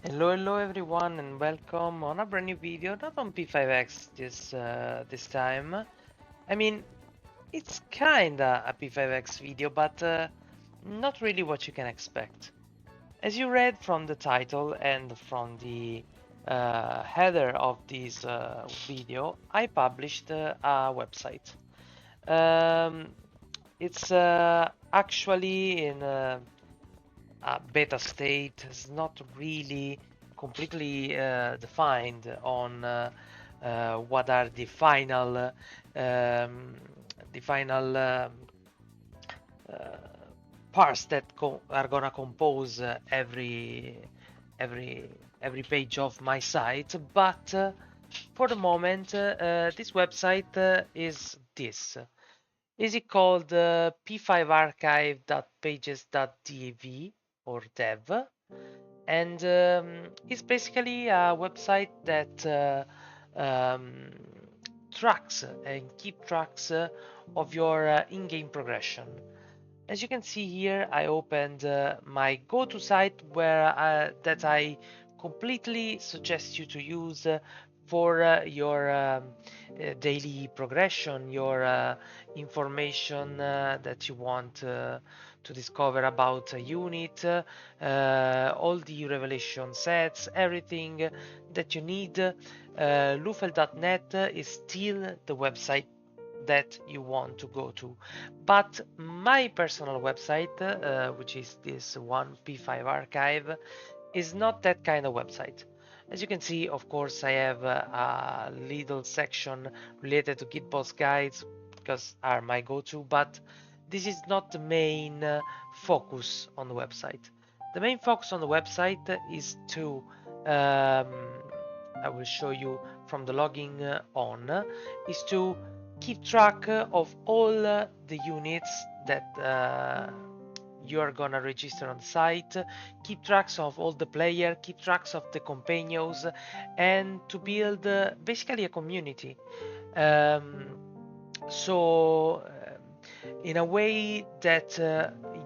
Hello everyone and welcome on a brand new video, not on P5X this time. I mean, it's kinda a P5X video, but not really what you can expect. As you read from the title and from the header of this video, I published a website. Um, it's actually in beta state, is not really completely defined on what are the final uh, parts that are gonna compose every every page of my site. But for the moment, this website is this. Is it called P5Archive.pages.dev or dev? And it's basically a website that um, tracks and keep tracks of your in-game progression. As you can see here, I opened my go-to site where that I completely suggest you to use for your daily progression, your information that you want to discover about a unit, all the revelation sets, everything that you need. Lufel.net is still the website that you want to go to. But my personal website, which is this one P5Archive, is not that kind of website. As you can see, of course, I have a little section related to Git boss guides because are my go-to, but this is not the main focus on the website. The main focus on the website is to I will show you from the logging on is to keep track of all the units that you are gonna register on the site, keep tracks of all the player, keep tracks of the companions, and to build basically a community. Um, in a way that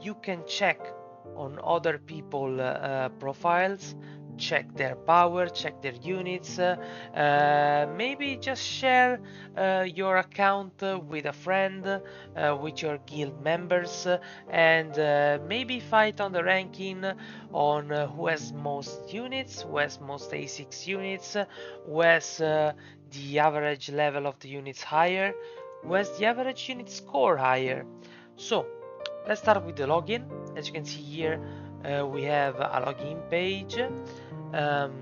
you can check on other people profiles, check their power, check their units, maybe just share your account with a friend, with your guild members, and maybe fight on the ranking on who has most units, who has most A6 units, who has the average level of the units higher, was the average unit score higher. So let's start with the login. As you can see here, we have a login page um,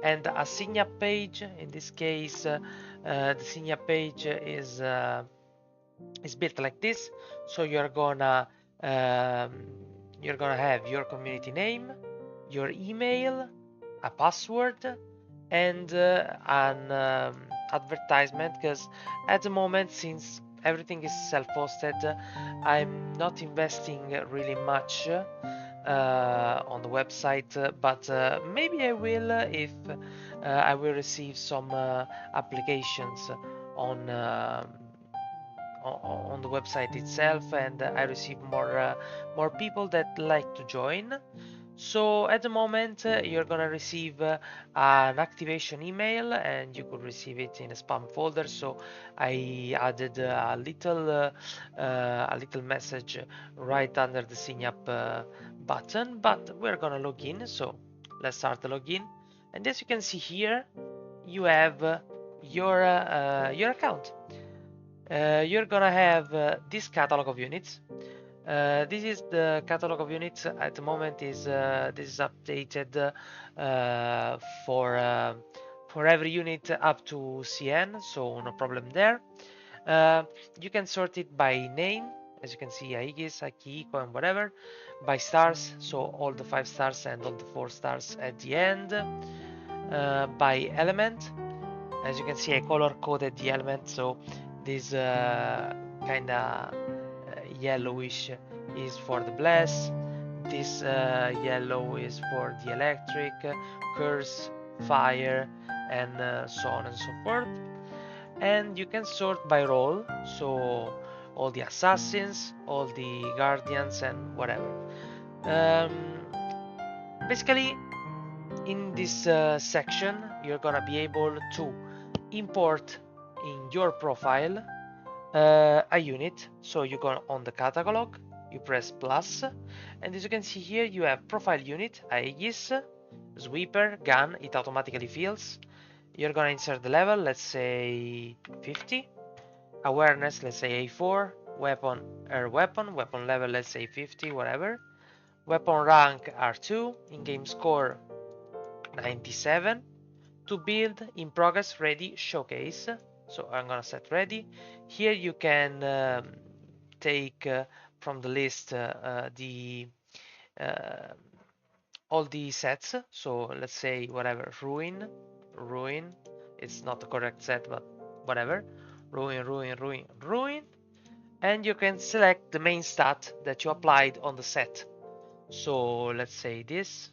and a sign-up page. In this case, the sign-up page is built like this. So um, you're gonna have your community name, your email, a password, and an advertisement, because at the moment, since everything is self-hosted, I'm not investing really much on the website, but maybe I will if I will receive some applications on on the website itself, and I receive more people that like to join. So at the moment, you're gonna receive an activation email, and you could receive it in a spam folder. So I added a little message right under the sign up button. But we're gonna log in. So let's start the login. And as you can see here, you have your account. You're gonna have this catalog of units. This is the catalog of units at the moment. Is this is updated for uh, for every unit up to CN, so no problem there. Uh, you can sort it by name, as you can see, Aegis, Akihiko, and whatever, by stars, so all the 5 stars and all the 4 stars at the end, by element. As you can see, I color coded the element, so this kind of yellowish is for the blast, this yellow is for the electric, curse, fire, and so on and so forth. And you can sort by role, so all the assassins, all the guardians, and whatever. Um, Basically, In this section, you're gonna be able to import in your profile a unit. So you go on the catalog, you press plus, and as you can see here, you have profile unit, Aegis, sweeper, gun, it automatically fills. You're gonna insert the level, let's say 50. Awareness, let's say A4. Weapon, weapon level, let's say 50, whatever. Weapon rank R2, in-game score 97. To build, in progress, ready, showcase. So I'm gonna set ready. Here you can take from the list uh, all the sets. So let's say whatever, ruin. It's not the correct set, but whatever. Ruin. And you can select the main stat that you applied on the set. So let's say this.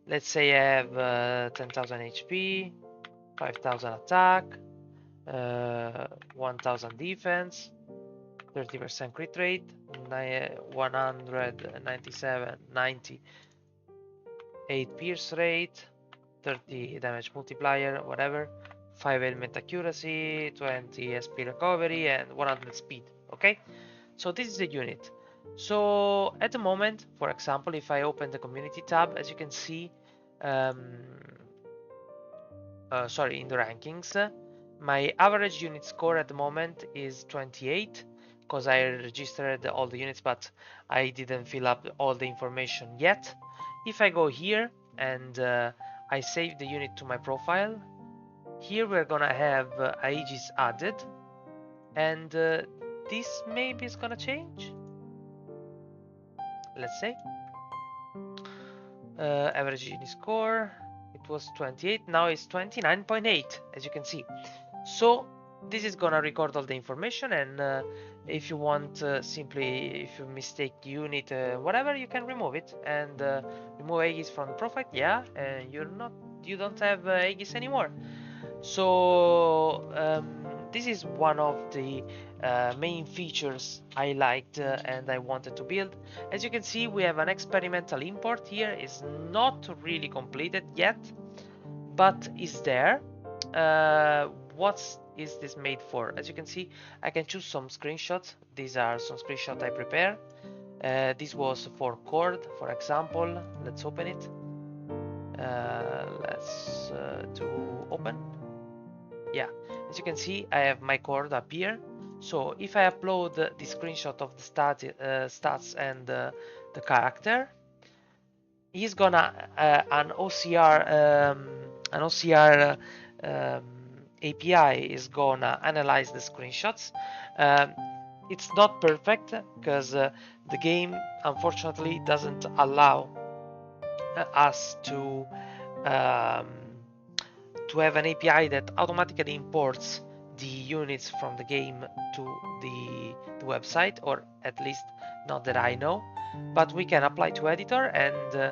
Let's say I have 10,000 HP, 5,000 attack, 1,000 defense, 30% crit rate, 197, 90, 8 pierce rate, 30 damage multiplier, whatever, 5 element accuracy, 20 SP recovery, and 100 speed. Okay, so this is the unit. So at the moment, for example, if I open the community tab, as you can see, in the rankings, my average unit score at the moment is 28 because I registered all the units, but I didn't fill up all the information yet. If I go here and I save the unit to my profile, here we're gonna have Aegis added, and this maybe is gonna change. Let's say average unit score, it was 28, now it's 29.8, as you can see. So this is gonna record all the information, and if you want simply, if you mistake the unit, whatever, you can remove it and remove Aegis from the profile. Yeah, and you don't have Aegis anymore. So this is one of the main features I liked and I wanted to build. As you can see, we have an experimental import here. It's not really completed yet, but is there. What is this made for? As you can see, I can choose some screenshots. These are some screenshots I prepare. This was for cord, for example. Let's open it. Let's do open. Yeah, as you can see, I have my cord up here. So if I upload the screenshot of the stats and the character, he's gonna an OCR API is gonna analyze the screenshots. It's not perfect because the game unfortunately doesn't allow us to have an API that automatically imports the units from the game to the website, or at least not that I know. But we can apply to editor, and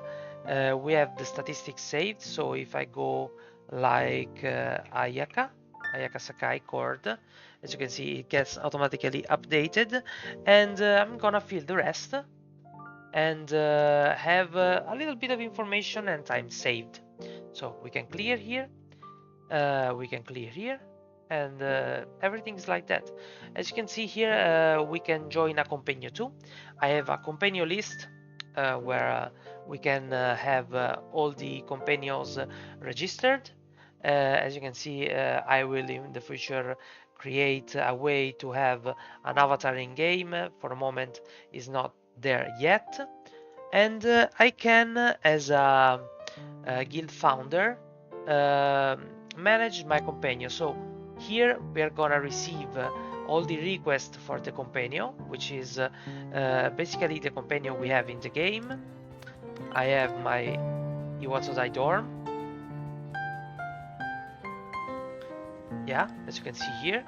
we have the statistics saved. So if I go like Ayaka Sakai cord, as you can see, it gets automatically updated, and I'm gonna fill the rest and have a little bit of information and time saved. So we can clear here, and everything's like that. As you can see here, we can join a companion too. I have a companion list where we can have all the companions registered. As you can see, I will in the future create a way to have an avatar in game. For the moment, is not there yet, and I can, as a guild founder, manage my companion. So here we are gonna receive all the requests for the companion, which is basically the companion we have in the game. I have my Iwatodai dorm. Yeah, as you can see here,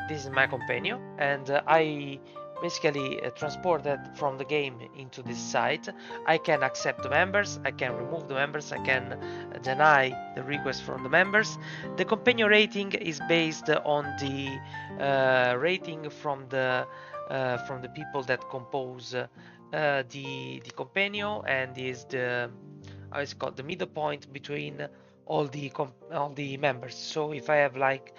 this is my companion, and I basically transport that from the game into this site. I can accept the members, I can remove the members, I can deny the request from the members. The companion rating is based on the rating from the people that compose the companion, and is how is it called, the middle point between all the members. So if I have like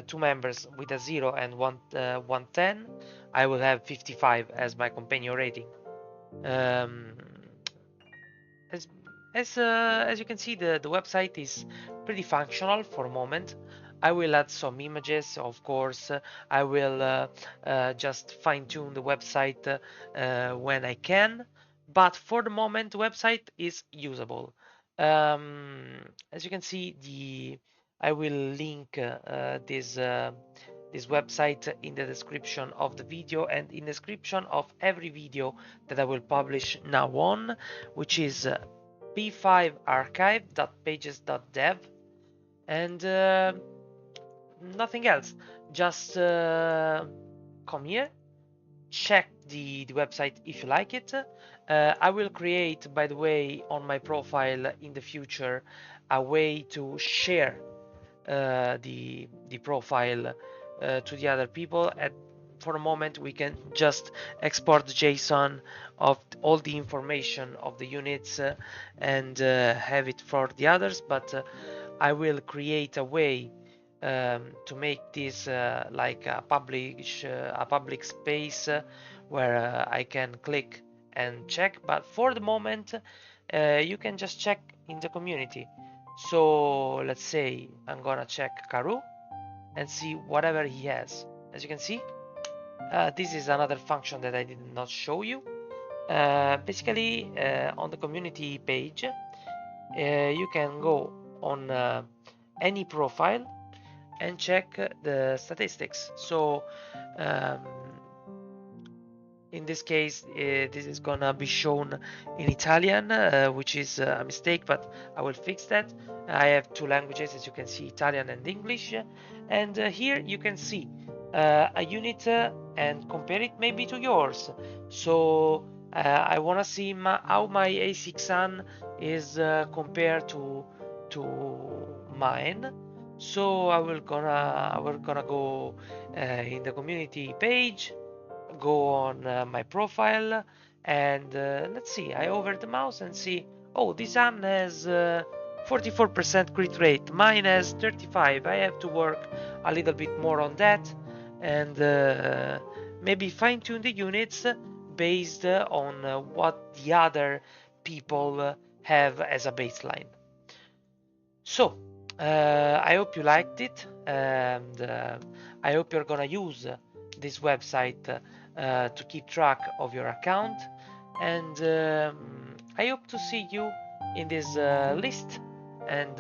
two members with a 0 and 110, I will have 55 as my companion rating. Um, as as you can see, the website is pretty functional for a moment. I will add some images, of course. I will just fine-tune the website when I can, but for the moment, the website is usable. As you can see, I will link this website in the description of the video and in the description of every video that I will publish now on, which is p5archive.pages.dev, and nothing else. Just come here, check the website if you like it. I will create, by the way, on my profile in the future, a way to share the profile to the other people. For a moment, we can just export JSON of all the information of the units and have it for the others, but I will create a way to make this like a public space where I can click and check. But for the moment, you can just check in the community. So let's say I'm gonna check Karu and see whatever he has. As you can see, this is another function that I did not show you. Basically, on the community page, you can go on any profile and check the statistics. So um, in this case, this is gonna be shown in Italian, which is a mistake, but I will fix that. I have two languages, as you can see, Italian and English. And here you can see a unit and compare it maybe to yours. So I wanna see how my A6N is compared to mine. So I will gonna go in the community page, go on my profile, and let's see, I hover the mouse and see, oh, this one has 44% crit rate, mine has 35. I have to work a little bit more on that, and maybe fine tune the units based on what the other people have as a baseline. So I hope you liked it, and I hope you're gonna use this website to keep track of your account, and I hope to see you in this list and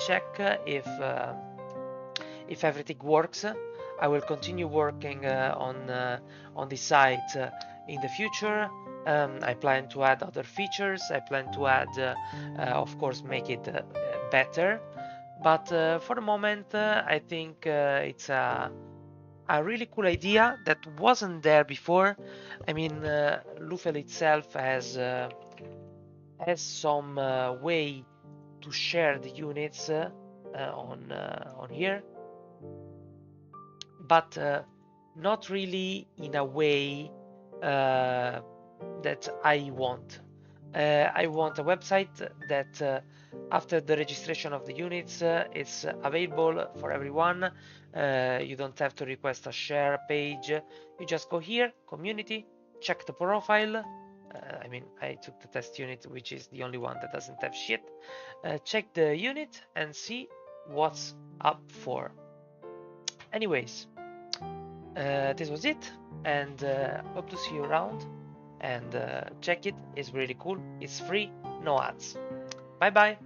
check if everything works. I will continue working on this site in the future. I plan to add other features. I plan to add, of course, make it better. But for the moment, I think it's a really cool idea that wasn't there before. I mean, Lufel itself has some way to share the units on here, but not really in a way that I want. I want a website that after the registration of the units, it's available for everyone. You don't have to request a share page. You just go here, community, check the profile. I mean, I took the test unit, which is the only one that doesn't have shit. Check the unit and see what's up for. Anyways, this was it, and hope to see you around. And check it, it's really cool. It's free, no ads. Bye bye.